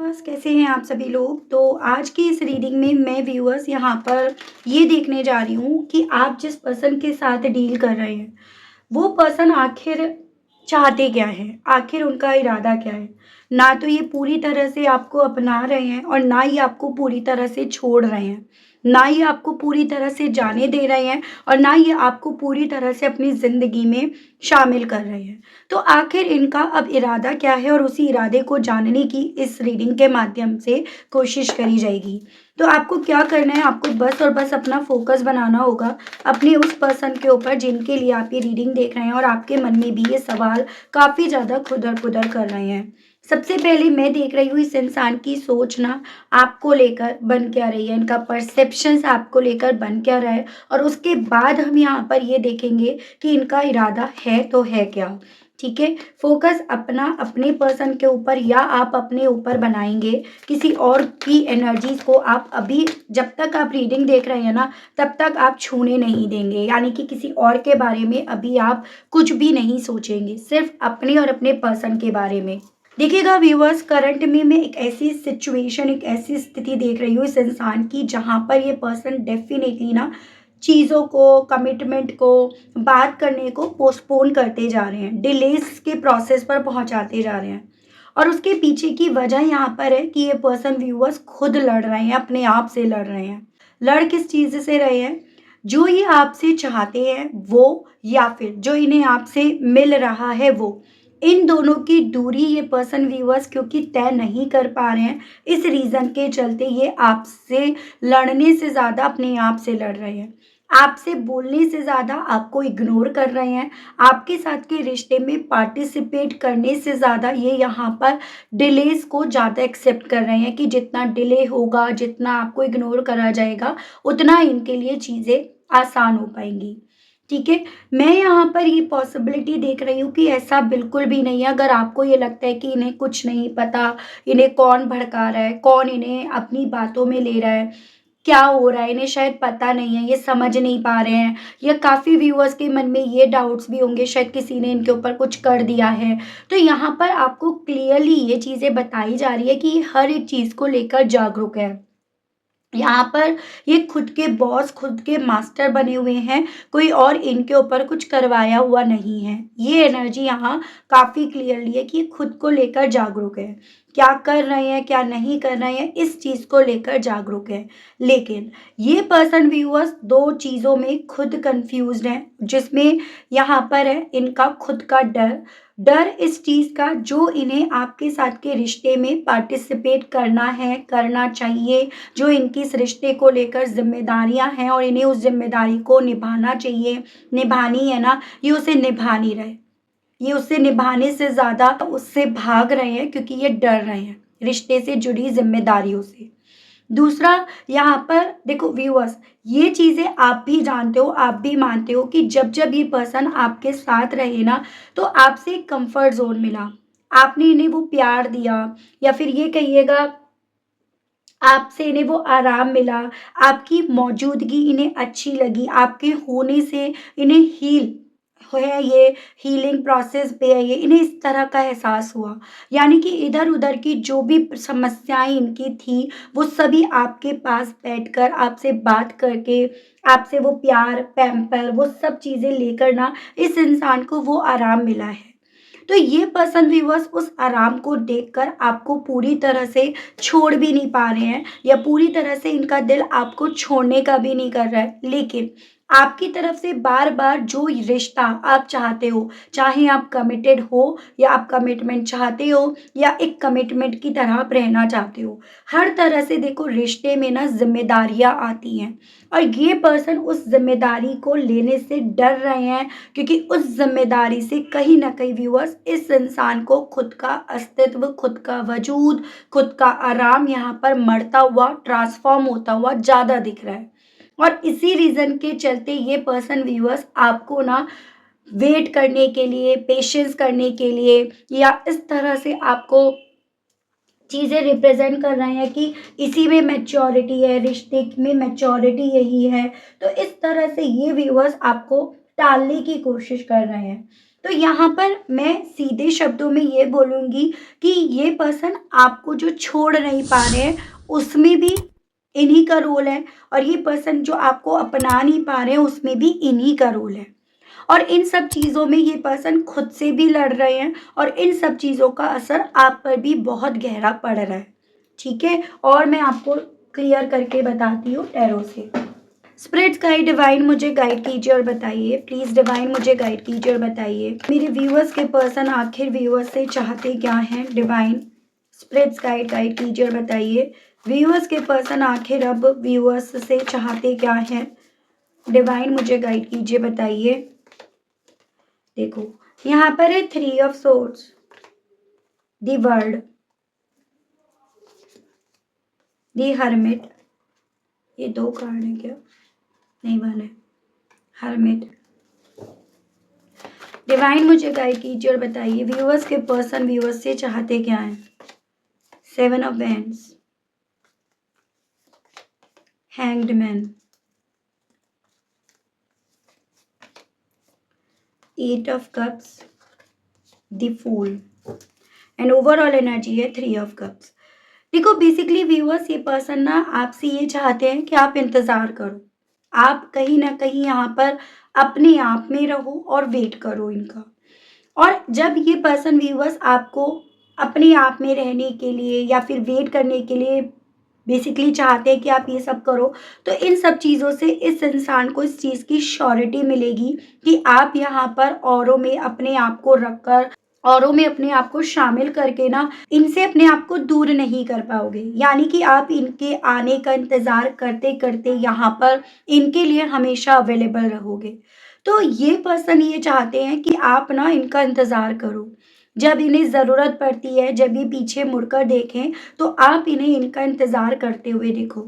Viewers कैसे हैं आप सभी लोग। तो आज की इस रीडिंग में मैं व्यूअर्स यहाँ पर ये देखने जा रही हूँ कि आप जिस पर्सन के साथ डील कर रहे हैं वो पर्सन आखिर चाहते क्या है, आखिर उनका इरादा क्या है। ना तो ये पूरी तरह से आपको अपना रहे हैं और ना ही आपको पूरी तरह से छोड़ रहे हैं, ना ही आपको पूरी तरह से जाने दे रहे हैं और ना ही आपको पूरी तरह से अपनी ज़िंदगी में शामिल कर रहे हैं। तो आखिर इनका अब इरादा क्या है और उसी इरादे को जानने की इस रीडिंग के माध्यम से कोशिश करी जाएगी। तो आपको क्या करना है, आपको बस और बस अपना फोकस बनाना होगा अपने उस पर्सन के ऊपर जिनके लिए आप ये रीडिंग देख रहे हैं और आपके मन में भी ये सवाल काफ़ी ज़्यादा खुदर-पुदर कर रहे हैं। सबसे पहले मैं देख रही हूँ इस इंसान की सोच ना आपको लेकर बन क्या रही है, इनका परसेप्शंस आपको लेकर बन क्या रहा है और उसके बाद हम यहाँ पर ये देखेंगे कि इनका इरादा है तो है क्या। ठीक है, फोकस अपना अपने पर्सन के ऊपर या आप अपने ऊपर बनाएंगे। किसी और की एनर्जीज को आप अभी जब तक आप रीडिंग देख रहे हैं ना तब तक आप छूने नहीं देंगे, यानी कि किसी और के बारे में अभी आप कुछ भी नहीं सोचेंगे, सिर्फ अपने और अपने पर्सन के बारे में। देखिएगा व्यूअर्स, करंट में मैं एक ऐसी सिचुएशन, एक ऐसी स्थिति देख रही हूँ इस इंसान की जहाँ पर ये पर्सन डेफिनेटली ना चीज़ों को, कमिटमेंट को, बात करने को पोस्टपोन करते जा रहे हैं, डिलेस के प्रोसेस पर पहुंचाते जा रहे हैं। और उसके पीछे की वजह यहाँ पर है कि ये पर्सन व्यूअर्स खुद लड़ रहे हैं, अपने आप से लड़ रहे हैं। लड़ किस चीज़ से रहे हैं? जो ये आपसे चाहते हैं वो, या फिर जो इन्हें आपसे मिल रहा है वो। इन दोनों की दूरी ये पर्सन व्यूअर्स क्योंकि तय नहीं कर पा रहे हैं, इस रीज़न के चलते ये आपसे लड़ने से ज़्यादा अपने आप से लड़ रहे हैं। आपसे बोलने से ज़्यादा आपको इग्नोर कर रहे हैं। आपके साथ के रिश्ते में पार्टिसिपेट करने से ज़्यादा ये यहाँ पर डिलेस को ज़्यादा एक्सेप्ट कर रहे हैं कि जितना डिले होगा, जितना आपको इग्नोर करा जाएगा, उतना इनके लिए चीज़ें आसान हो पाएंगी। ठीक है, मैं यहाँ पर ये पॉसिबिलिटी देख रही हूँ कि ऐसा बिल्कुल भी नहीं है। अगर आपको ये लगता है कि इन्हें कुछ नहीं पता, इन्हें कौन भड़का रहा है, कौन इन्हें अपनी बातों में ले रहा है, क्या हो रहा है, इन्हें शायद पता नहीं है, ये समझ नहीं पा रहे हैं, या काफ़ी व्यूअर्स के मन में ये डाउट्स भी होंगे शायद किसी ने इनके ऊपर कुछ कर दिया है। तो यहाँ पर आपको क्लियरली ये चीज़ें बताई जा रही है कि ये हर एक चीज़ को लेकर जागरूक है। यहाँ पर ये खुद के बॉस, खुद के मास्टर बने हुए हैं, कोई और इनके ऊपर कुछ करवाया हुआ नहीं है। ये एनर्जी यहाँ काफ़ी क्लियरली है कि ये खुद को लेकर जागरूक है। क्या कर रहे हैं, क्या नहीं कर रहे हैं, इस चीज़ को लेकर जागरूक है। लेकिन ये पर्सन व्यूअर्स 2 चीज़ों में खुद कन्फ्यूज़्ड हैं, जिसमें यहाँ पर है इनका खुद का डर। डर इस चीज़ का जो इन्हें आपके साथ के रिश्ते में पार्टिसिपेट करना है, करना चाहिए, जो इनकी इस रिश्ते को लेकर ज़िम्मेदारियाँ हैं और इन्हें उस ज़िम्मेदारी को निभाना चाहिए, निभानी है ना, ये उसे निभा नहीं रहे। ये उसे निभाने से ज़्यादा उससे भाग रहे हैं क्योंकि ये डर रहे हैं, रिश्ते से जुड़ी ज़िम्मेदारियों से। दूसरा, यहाँ पर देखो व्यूअर्स, ये चीज़ें आप भी जानते हो, आप भी मानते हो कि जब-जब ये पर्सन आपके साथ रहे ना, तो आपसे एक कम्फ़र्ट ज़ोन मिला। आपने इन्हें वो प्यार दिया, या फिर ये कहिएगा आपसे इन्हें वो आराम मिला, आपकी मौजूदगी इन्हें अच्छी लगी, आपके होने से इन्हें है ये हीलिंग प्रोसेस पे है ये, इन्हें इस तरह का एहसास हुआ। यानी कि इधर-उधर की जो भी समस्याएँ इनकी थी, वो सभी आपके पास बैठकर, आपसे बात करके, आपसे वो प्यार, पैम्पर, वो सब चीज़ें लेकर ना इस इंसान को वो आराम मिला है। तो ये पर्सन व्यूअर्स उस आराम को देखकर आपको पूरी तरह से छोड़ भी नहीं पा रहे हैं, या पूरी तरह से इनका दिल आपको छोड़ने का भी नहीं कर रहा है। लेकिन आपकी तरफ से बार-बार जो रिश्ता आप चाहते हो, चाहे आप कमिटेड हो या आप कमिटमेंट चाहते हो या एक कमिटमेंट की तरह आप रहना चाहते हो, हर तरह से देखो रिश्ते में ना ज़िम्मेदारियाँ आती हैं और ये पर्सन उस ज़िम्मेदारी को लेने से डर रहे हैं, क्योंकि उस ज़िम्मेदारी से कहीं न कहीं व्यूअर्स इस इंसान को खुद का अस्तित्व, खुद का वजूद, खुद का आराम यहाँ पर मरता हुआ, ट्रांसफ़ॉर्म होता हुआ ज़्यादा दिख रहा है। और इसी रीज़न के चलते ये पर्सन व्यूअर्स आपको ना वेट करने के लिए, पेशेंस करने के लिए, या इस तरह से आपको चीज़ें रिप्रेज़ेंट कर रहे हैं कि इसी में मैच्योरिटी है, रिश्ते में मैच्योरिटी यही है। तो इस तरह से ये व्यूअर्स आपको टालने की कोशिश कर रहे हैं। तो यहाँ पर मैं सीधे शब्दों में ये बोलूँगी कि ये पर्सन आपको जो छोड़ नहीं पा रहे हैं, उसमें भी इन्हीं का रोल है, और ये पर्सन जो आपको अपना नहीं पा रहे हैं, उसमें भी इन्हीं का रोल है। और इन सब चीज़ों में ये पर्सन खुद से भी लड़ रहे हैं, और इन सब चीज़ों का असर आप पर भी बहुत गहरा पड़ रहा है। ठीक है? और मैं आपको क्लियर करके बताती हूँ टैरो से। स्पिरिट्स गाइड डिवाइन मुझे गाइड कीजिए और बताइए, प्लीज़ डिवाइन मुझे गाइड कीजिए और बताइए, मेरे व्यूअर्स के पर्सन आखिर व्यूअर्स से चाहते क्या हैं। डिवाइन स्पिरिट्स गाइड गाइड कीजिए और बताइए, व्यूअर्स के पर्सन आखिर अब व्यूअर्स से चाहते क्या हैं। डिवाइन मुझे गाइड कीजिए, बताइए। देखो यहाँ पर है 3 of swords, the world, the hermit. ये 2 कार्ड है क्या? नहीं, 1 है। हर्मिट। डिवाइन मुझे गाइड कीजिए और बताइए, व्यूअर्स के पर्सन व्यूअर्स से चाहते क्या हैं। 7 of wands, hanged man, 8 of cups, the fool, and overall energy है 3 ऑफ कप्स। देखो बेसिकली व्यूअर्स, ये पर्सन ना आपसे ये चाहते हैं कि आप इंतज़ार करो, आप कहीं ना कहीं यहाँ पर अपने आप में रहो और वेट करो इनका। और जब ये पर्सन व्यूअर्स आपको अपने आप में रहने के लिए या फिर वेट करने के लिए बेसिकली चाहते हैं कि आप ये सब करो, तो इन सब चीज़ों से इस इंसान को इस चीज़ की श्योरिटी मिलेगी कि आप यहाँ पर औरों में अपने आप को रखकर, औरों में अपने आप को शामिल करके ना इनसे अपने आप को दूर नहीं कर पाओगे। यानी कि आप इनके आने का इंतज़ार करते करते यहाँ पर इनके लिए हमेशा अवेलेबल रहोगे। तो ये पर्सन ये चाहते हैं कि आप ना इनका इंतज़ार करो। जब इन्हें ज़रूरत पड़ती है, जब ये पीछे मुड़कर देखें, तो आप इन्हें इनका इंतज़ार करते हुए देखो।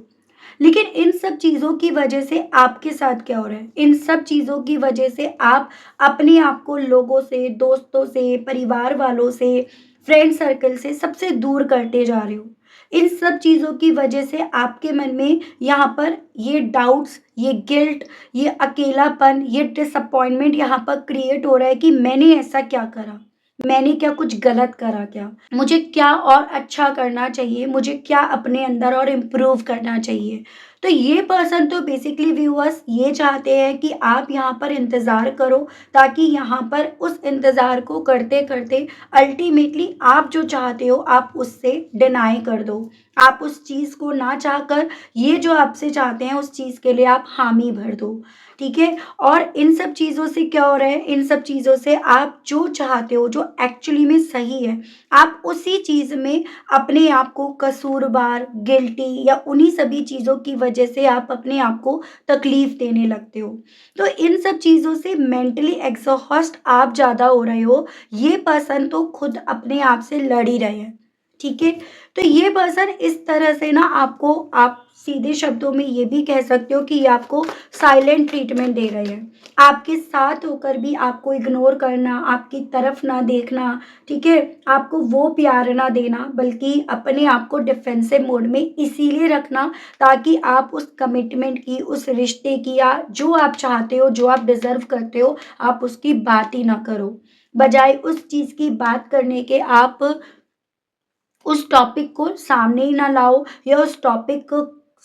लेकिन इन सब चीज़ों की वजह से आपके साथ क्या हो रहा है? इन सब चीज़ों की वजह से आप अपने आप को लोगों से, दोस्तों से, परिवार वालों से, फ्रेंड सर्कल से सबसे दूर करते जा रहे हो। इन सब चीज़ों की वजह से आपके मन में यहाँ पर ये डाउट्स, ये गिल्ट, ये अकेलापन, ये डिसअपॉइंटमेंट यहाँ पर क्रिएट हो रहा है कि मैंने ऐसा क्या करा? मैंने क्या कुछ गलत करा क्या? मुझे क्या और अच्छा करना चाहिए? मुझे क्या अपने अंदर और इम्प्रूव करना चाहिए? तो ये पर्सन तो बेसिकली व्यूअर्स ये चाहते हैं कि आप यहाँ पर इंतज़ार करो, ताकि यहाँ पर उस इंतज़ार को करते-करते अल्टीमेटली आप जो चाहते हो आप उससे डिनाई कर दो। आप उस चीज़ को ना चाहकर ये जो आपसे चाहते हैं उस चीज़ के लिए आप हामी भर दो। ठीक है? और इन सब चीज़ों से क्या हो रहा है? इन सब चीज़ों से आप जो चाहते हो, जो एक्चुअली में सही है, आप उसी चीज़ में अपने आप को कसूरवार, गिल्टी या उन्हीं सभी चीज़ों की वजह से आप अपने आप को तकलीफ़ देने लगते हो। तो इन सब चीज़ों से मेंटली एग्ज़ॉस्ट आप ज़्यादा हो रहे हो, ये पर्सन तो खुद अपने आप से लड़ ही रहे हैं। ठीक है? तो ये पर्सन इस तरह से ना आपको, आप सीधे शब्दों में ये भी कह सकते हो कि ये आपको साइलेंट ट्रीटमेंट दे रहे हैं। आपके साथ होकर भी आपको इग्नोर करना, आपकी तरफ ना देखना, ठीक है? आपको वो प्यार ना देना, बल्कि अपने आप को डिफेंसिव मोड में इसीलिए रखना ताकि आप उस कमिटमेंट की, उस रिश्ते की, या जो आप चाहते हो, जो आप डिज़र्व करते हो, आप उसकी बात ही ना करो। बजाय उस चीज़ की बात करने के आप उस टॉपिक को सामने ही ना लाओ, या उस टॉपिक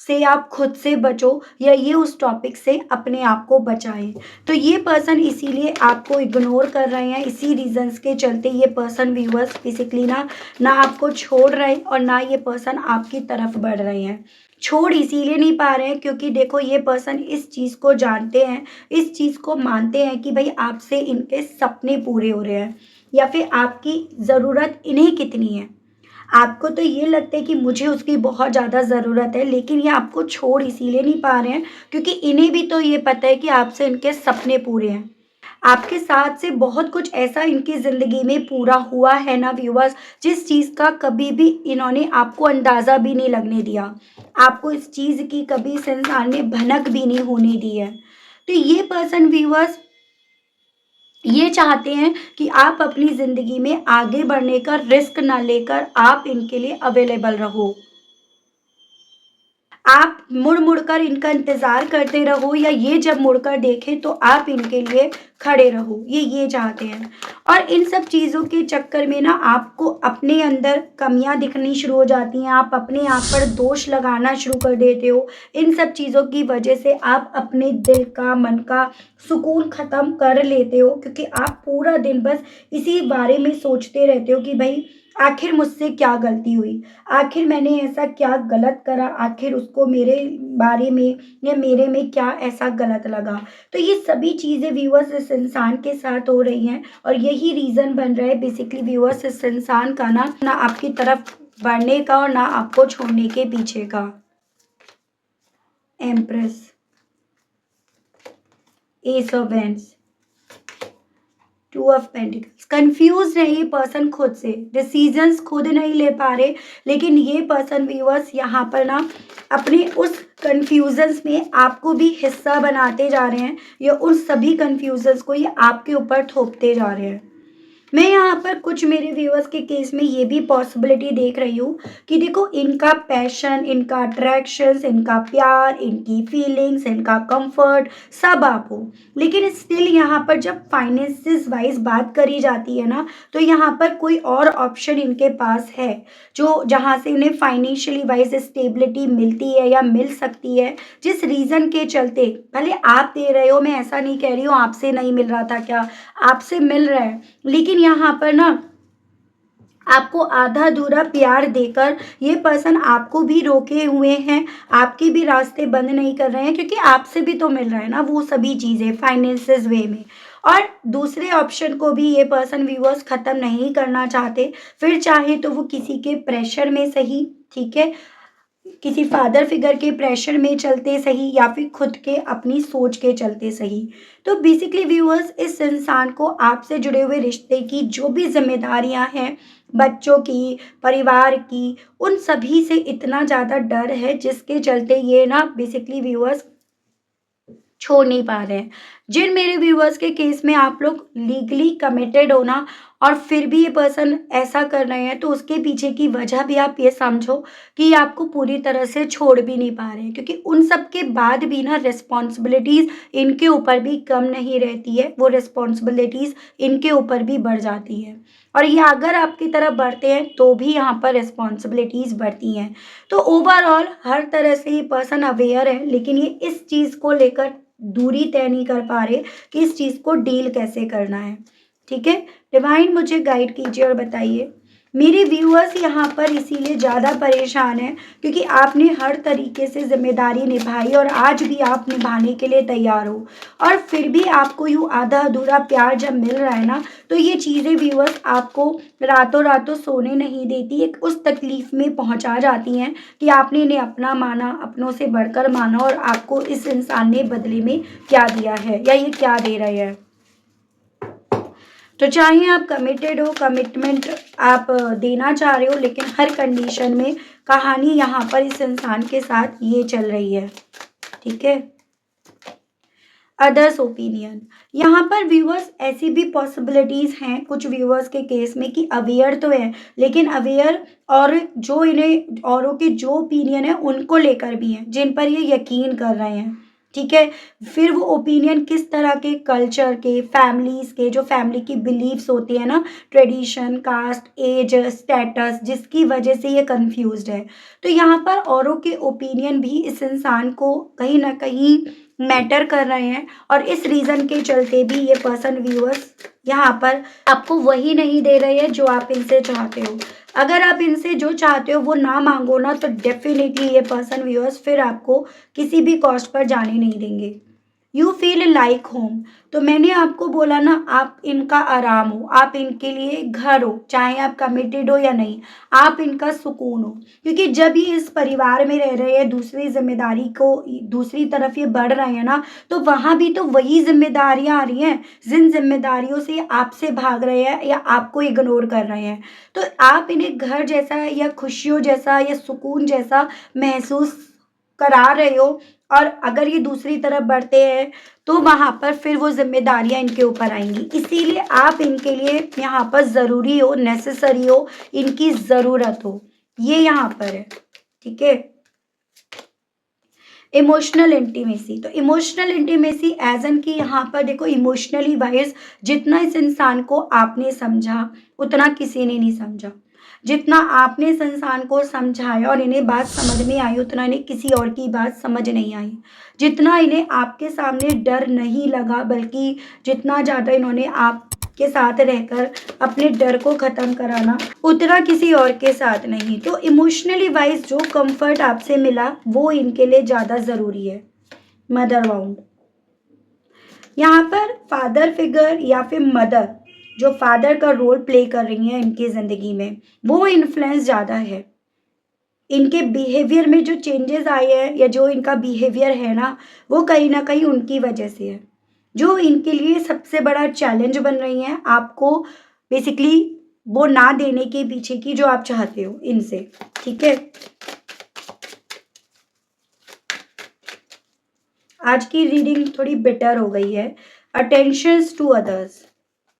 से आप खुद से बचो, या ये उस टॉपिक से अपने आप को बचाएं। तो ये पर्सन इसीलिए आपको इग्नोर कर रहे हैं, इसी रीजंस के चलते ये पर्सन व्यूअर्स बेसिकली ना ना आपको छोड़ रहे और ना ये पर्सन आपकी तरफ बढ़ रहे हैं। छोड़ इसीलिए नहीं पा रहे हैं क्योंकि देखो ये पर्सन इस चीज़ को जानते हैं, इस चीज़ को मानते हैं कि भाई आपसे इनके सपने पूरे हो रहे हैं, या फिर आपकी ज़रूरत इन्हें कितनी है। आपको तो ये लगता है कि मुझे उसकी बहुत ज़्यादा ज़रूरत है, लेकिन ये आपको छोड़ इसीलिए नहीं पा रहे हैं क्योंकि इन्हें भी तो ये पता है कि आपसे इनके सपने पूरे हैं। आपके साथ से बहुत कुछ ऐसा इनकी ज़िंदगी में पूरा हुआ है ना व्यूअर्स, जिस चीज़ का कभी भी इन्होंने आपको अंदाज़ा भी नहीं लगने दिया। आपको इस चीज़ की कभी इस इंसान ने भनक भी नहीं होने दी है। तो ये पर्सन व्यूअर्स ये चाहते हैं कि आप अपनी ज़िंदगी में आगे बढ़ने का रिस्क ना लेकर आप इनके लिए अवेलेबल रहो। आप मुड़ मुड़ कर इनका इंतज़ार करते रहो या ये जब मुड़कर देखें तो आप इनके लिए खड़े रहो, ये चाहते हैं। और इन सब चीज़ों के चक्कर में ना आपको अपने अंदर कमियां दिखनी शुरू हो जाती हैं, आप अपने आप पर दोष लगाना शुरू कर देते हो। इन सब चीज़ों की वजह से आप अपने दिल का, मन का सुकून ख़त्म कर लेते हो, क्योंकि आप पूरा दिन बस इसी बारे में सोचते रहते हो कि भाई आखिर मुझसे क्या गलती हुई, आखिर मैंने ऐसा क्या गलत करा, आखिर उसको मेरे बारे में या मेरे में क्या ऐसा गलत लगा। तो ये सभी चीज़ें व्यूअर्स इस इंसान के साथ हो रही हैं और यही रीज़न बन रहा है बेसिकली व्यूअर्स इस इंसान का ना आपकी तरफ बढ़ने का और ना आपको छोड़ने के पीछे का। Empress, ace of wands, two of pentacles. Confuse है ये पर्सन खुद से, डिसीजंस खुद नहीं ले पा रहे, लेकिन ये पर्सन व्यूअर्स यहाँ पर ना अपने उस कंफ्यूजन्स में आपको भी हिस्सा बनाते जा रहे हैं या उन सभी कंफ्यूजन्स को ये आपके ऊपर थोपते जा रहे हैं। मैं यहाँ पर कुछ मेरे व्यूअर्स के केस में ये भी पॉसिबिलिटी देख रही हूँ कि देखो इनका पैशन, इनका अट्रैक्शंस, इनका प्यार, इनकी फीलिंग्स, इनका कंफर्ट सब आप हो, लेकिन स्टिल यहाँ पर जब फाइनेंसिस वाइज बात करी जाती है ना तो यहाँ पर कोई और ऑप्शन इनके पास है जो जहाँ से इन्हें फाइनेंशियली वाइज स्टेबिलिटी मिलती है या मिल सकती है, जिस रीज़न के चलते भले आप दे रहे हो, मैं ऐसा नहीं कह रही हूँ आपसे नहीं मिल रहा था, क्या आपसे मिल रहा है, लेकिन यहाँ पर ना आपको आधा अधूरा प्यार देकर ये पर्सन आपको भी रोके हुए हैं, आपके भी रास्ते बंद नहीं कर रहे हैं, क्योंकि आपसे भी तो मिल रहा है ना वो सभी चीज़ें फाइनेंसिस वे में। और दूसरे ऑप्शन को भी ये पर्सन व्यूअर्स ख़त्म नहीं करना चाहते, फिर चाहे तो वो किसी के प्रेशर में सही, ठीक है, किसी फादर फिगर के प्रेशर में चलते सही या फिर खुद के अपनी सोच के चलते सही। तो बेसिकली व्यूअर्स इस इंसान को आपसे जुड़े हुए रिश्ते की जो भी जिम्मेदारियां हैं, बच्चों की, परिवार की, उन सभी से इतना ज़्यादा डर है जिसके चलते ये ना बेसिकली व्यूअर्स छोड़ नहीं पा रहे हैं। जिन मेरे व्यूअर्स के केस में आप लोग लीगली कमिटेड हो ना और फिर भी ये पर्सन ऐसा कर रहे हैं, तो उसके पीछे की वजह भी आप ये समझो कि ये आपको पूरी तरह से छोड़ भी नहीं पा रहे हैं, क्योंकि उन सब के बाद भी ना रिस्पॉन्सिबिलिटीज़ इनके ऊपर भी कम नहीं रहती है, वो रिस्पॉन्सिबिलिटीज़ इनके ऊपर भी बढ़ जाती है। और ये अगर आपकी तरफ बढ़ते हैं तो भी यहाँ पर रिस्पॉन्सिबिलिटीज़ बढ़ती हैं। तो ओवरऑल हर तरह से ये पर्सन अवेयर है, लेकिन ये इस चीज़ को लेकर दूरी तय नहीं कर पा रहे कि इस चीज़ को डील कैसे करना है। ठीक है, डिवाइन मुझे गाइड कीजिए और बताइए। मेरे व्यूअर्स यहाँ पर इसीलिए ज़्यादा परेशान हैं क्योंकि आपने हर तरीके से जिम्मेदारी निभाई और आज भी आप निभाने के लिए तैयार हो, और फिर भी आपको यूँ आधा अधूरा प्यार जब मिल रहा है ना तो ये चीज़ें व्यूअर्स आपको रातों रातों सोने नहीं देती, एक उस तकलीफ़ में पहुँचा जाती हैं कि आपने इन्हें अपना माना, अपनों से बढ़कर माना, और आपको इस इंसान ने बदले में क्या दिया है या ये क्या दे रहे हैं। तो चाहे आप कमिटेड हो, कमिटमेंट आप देना चाह रहे हो, लेकिन हर कंडीशन में कहानी यहाँ पर इस इंसान के साथ ये चल रही है। ठीक है, अदर्स ओपिनियन, यहाँ पर व्यूअर्स ऐसी भी पॉसिबिलिटीज़ हैं कुछ व्यूअर्स के केस में कि अवेयर तो है, लेकिन अवेयर और जो इन्हें औरों के जो ओपिनियन है उनको लेकर भी हैं जिन पर ये यकीन कर रहे हैं। ठीक है, फिर वो ओपिनियन किस तरह के, कल्चर के, फैमिलीज़ के, जो फैमिली की बिलीव्स होती है ना, ट्रेडिशन, कास्ट, एज, स्टेटस, जिसकी वजह से ये कंफ्यूज्ड है। तो यहाँ पर औरों के ओपिनियन भी इस इंसान को कहीं ना कहीं मैटर कर रहे हैं, और इस रीज़न के चलते भी ये पर्सन व्यूअर्स यहाँ पर आपको वही नहीं दे रहे हैं जो आप इनसे चाहते हो। अगर आप इनसे जो चाहते हो वो ना मांगो ना तो डेफिनेटली ये पर्सन व्यूअर्स फिर आपको किसी भी कॉस्ट पर जाने नहीं देंगे। यू फील लाइक होम, तो मैंने आपको बोला ना आप इनका आराम हो, आप इनके लिए घर हो, चाहे आप कमिटेड हो या नहीं, आप इनका सुकून हो, क्योंकि जब ये इस परिवार में रह रहे हैं, दूसरी जिम्मेदारी को दूसरी तरफ ये बढ़ रहे हैं ना, तो वहाँ भी तो वही जिम्मेदारियाँ आ रही हैं जिन जिम्मेदारियों से ये आपसे भाग रहे हैं या आपको इग्नोर कर रहे हैं। तो आप इन्हें घर जैसा या खुशियों जैसा या सुकून जैसा महसूस करा रहे हो, और अगर ये दूसरी तरफ बढ़ते हैं तो वहाँ पर फिर वो जिम्मेदारियाँ इनके ऊपर आएंगी, इसीलिए आप इनके लिए यहाँ पर ज़रूरी हो, नेसेसरी हो, इनकी ज़रूरत हो, ये यहाँ पर है। ठीक है, इमोशनल इंटीमेसी, तो इमोशनल इंटीमेसी एज एन कि यहाँ पर देखो इमोशनली वाइज जितना इस इंसान को आपने समझा उतना किसी ने नहीं समझा। जितना आपने इस इंसान को समझाया और इन्हें बात समझ में आई उतना इन्हें किसी और की बात समझ नहीं आई। जितना इन्हें आपके सामने डर नहीं लगा बल्कि जितना ज़्यादा इन्होंने आपके साथ रहकर अपने डर को ख़त्म कराना उतना किसी और के साथ नहीं। तो इमोशनली वाइज जो कंफर्ट आपसे मिला वो इनके लिए ज़्यादा ज़रूरी है। मदर वाउंड, यहाँ पर फादर फिगर या फिर मदर जो फादर का रोल प्ले कर रही हैं इनकी ज़िंदगी में वो इन्फ्लुएंस ज़्यादा है। इनके बिहेवियर में जो चेंजेस आए हैं या जो इनका बिहेवियर है ना वो कहीं ना कहीं उनकी वजह से है, जो इनके लिए सबसे बड़ा चैलेंज बन रही हैं आपको बेसिकली वो ना देने के पीछे की जो आप चाहते हो इनसे। ठीक है, आज की रीडिंग थोड़ी बेटर हो गई है। अटेंशंस टू अदर्स,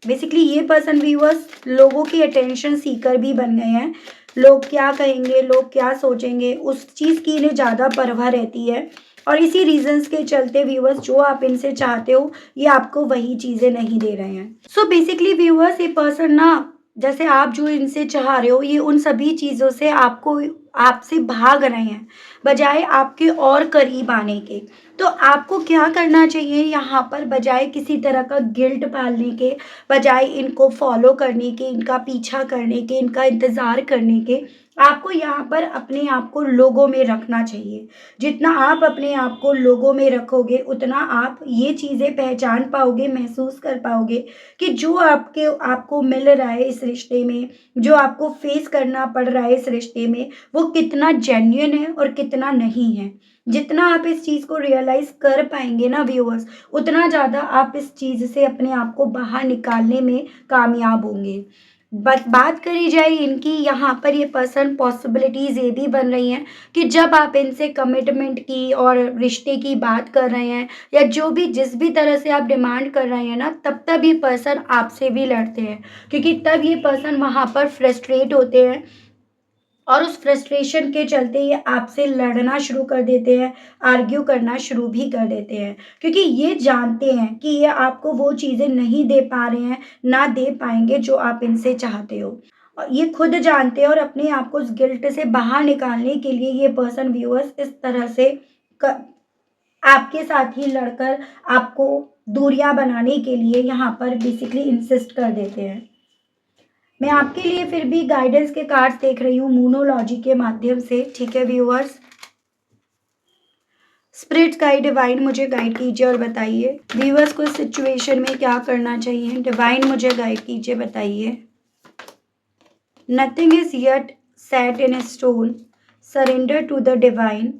बेसिकली ये पर्सन व्यूअर्स लोगों की अटेंशन सीकर भी बन गए हैं। लोग क्या कहेंगे, लोग क्या सोचेंगे, उस चीज़ की इन्हें ज़्यादा परवाह रहती है और इसी रीजंस के चलते व्यूअर्स जो आप इनसे चाहते हो ये आपको वही चीज़ें नहीं दे रहे हैं। सो बेसिकली व्यूअर्स ये पर्सन ना जैसे आप जो इनसे चाह रहे हो ये उन सभी चीज़ों से आपको आपसे भाग रहे हैं बजाय आपके और करीब आने के। तो आपको क्या करना चाहिए यहाँ पर, बजाय किसी तरह का गिल्ट पालने के, बजाय इनको फॉलो करने के, इनका पीछा करने के, इनका इंतज़ार करने के, आपको यहाँ पर अपने आप को लोगों में रखना चाहिए। जितना आप अपने आप को लोगों में रखोगे उतना आप ये चीज़ें पहचान पाओगे, महसूस कर पाओगे कि जो आपको मिल रहा है इस रिश्ते में, जो आपको फेस करना पड़ रहा है इस रिश्ते में, वो कितना जेन्युइन है और कितना नहीं है। जितना आप इस चीज़ को रियलाइज़ कर पाएंगे ना व्यूअर्स उतना ज़्यादा आप इस चीज़ से अपने आप को बाहर निकालने में कामयाब होंगे। बट बात करी जाए इनकी यहाँ पर ये पर्सन पॉसिबिलिटीज़ ये भी बन रही हैं कि जब आप इनसे कमिटमेंट की और रिश्ते की बात कर रहे हैं या जो भी जिस भी तरह से आप डिमांड कर रहे हैं ना तब ये पर्सन आपसे भी लड़ते हैं, क्योंकि तब ये पर्सन वहाँ पर फ्रस्ट्रेट होते हैं और उस फ्रस्ट्रेशन के चलते ये आपसे लड़ना शुरू कर देते हैं, आर्ग्यू करना शुरू भी कर देते हैं, क्योंकि ये जानते हैं कि ये आपको वो चीज़ें नहीं दे पा रहे हैं, ना दे पाएंगे जो आप इनसे चाहते हो। और ये खुद जानते हैं और अपने आप को उस गिल्ट से बाहर निकालने के लिए ये पर्सन व्यूअर्स इस तरह से क, आपके साथ ही लड़कर आपको दूरियां बनाने के लिए यहाँ पर बेसिकली इंसिस्ट कर देते हैं। मैं आपके लिए फिर भी गाइडेंस के कार्ड्स देख रही हूँ मूनोलॉजी के माध्यम से। ठीक है व्यूअर्स, स्पिरिट गाइड डिवाइन मुझे गाइड कीजिए और बताइए व्यूअर्स को इस सिचुएशन में क्या करना चाहिए। डिवाइन मुझे गाइड कीजिए, बताइए। Nothing is yet set in stone, surrender to the divine,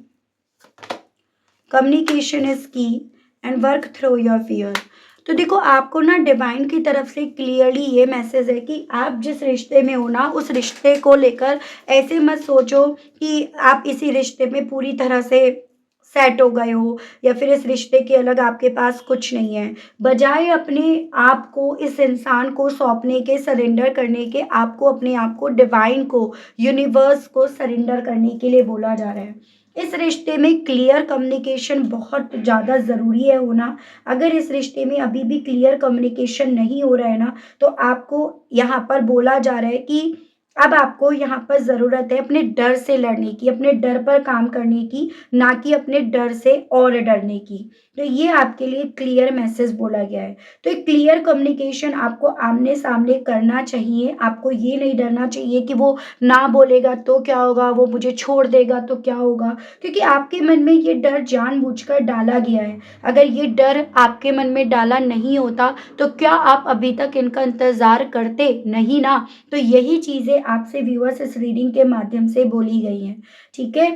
communication is key and work through your fear. तो देखो आपको ना डिवाइन की तरफ से क्लियरली ये मैसेज है कि आप जिस रिश्ते में हो ना उस रिश्ते को लेकर ऐसे मत सोचो कि आप इसी रिश्ते में पूरी तरह से सेट हो गए हो या फिर इस रिश्ते के अलग आपके पास कुछ नहीं है। बजाय अपने आप को इस इंसान को सौंपने के, सरेंडर करने के, आपको अपने आप को डिवाइन को, यूनिवर्स को सरेंडर करने के लिए बोला जा रहा है। इस रिश्ते में क्लियर कम्युनिकेशन बहुत ज़्यादा ज़रूरी है होना। अगर इस रिश्ते में अभी भी क्लियर कम्युनिकेशन नहीं हो रहा है ना तो आपको यहाँ पर बोला जा रहा है कि अब आपको यहाँ पर ज़रूरत है अपने डर से लड़ने की, अपने डर पर काम करने की, ना कि अपने डर से और डरने की। तो ये आपके लिए क्लियर मैसेज बोला गया है। तो एक क्लियर कम्युनिकेशन आपको आमने सामने करना चाहिए। आपको ये नहीं डरना चाहिए कि वो ना बोलेगा तो क्या होगा, वो मुझे छोड़ देगा तो क्या होगा, क्योंकि आपके मन में ये डर जानबूझकर डाला गया है। अगर ये डर आपके मन में डाला नहीं होता तो क्या आप अभी तक इनका इंतज़ार करते? नहीं ना। तो यही चीज़ें आपसे व्यूअर्स इस रीडिंग के माध्यम से बोली गई हैं। ठीक है,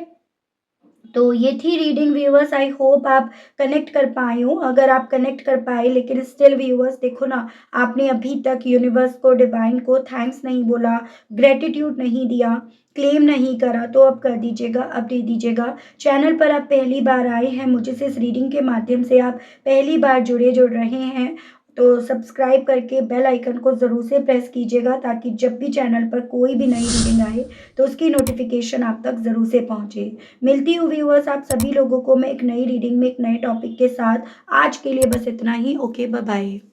तो ये थी रीडिंग व्यूअर्स। आई होप आप कनेक्ट कर पाए हो। अगर आप कनेक्ट कर पाए लेकिन स्टिल व्यूअर्स देखो ना आपने अभी तक यूनिवर्स को, डिवाइन को थैंक्स नहीं बोला, ग्रेटिट्यूड नहीं दिया, क्लेम नहीं करा, तो अब कर दीजिएगा, अब दे दीजिएगा। चैनल पर आप पहली बार आए हैं, मुझे से इस रीडिंग के माध्यम से आप पहली बार जुड़ रहे हैं तो सब्सक्राइब करके बेल आइकन को ज़रूर से प्रेस कीजिएगा ताकि जब भी चैनल पर कोई भी नई रीडिंग आए तो उसकी नोटिफिकेशन आप तक ज़रूर से पहुंचे। मिलती हूँ व्यूअर्स आप सभी लोगों को मैं एक नई रीडिंग में एक नए टॉपिक के साथ। आज के लिए बस इतना ही। Okay, bye bye.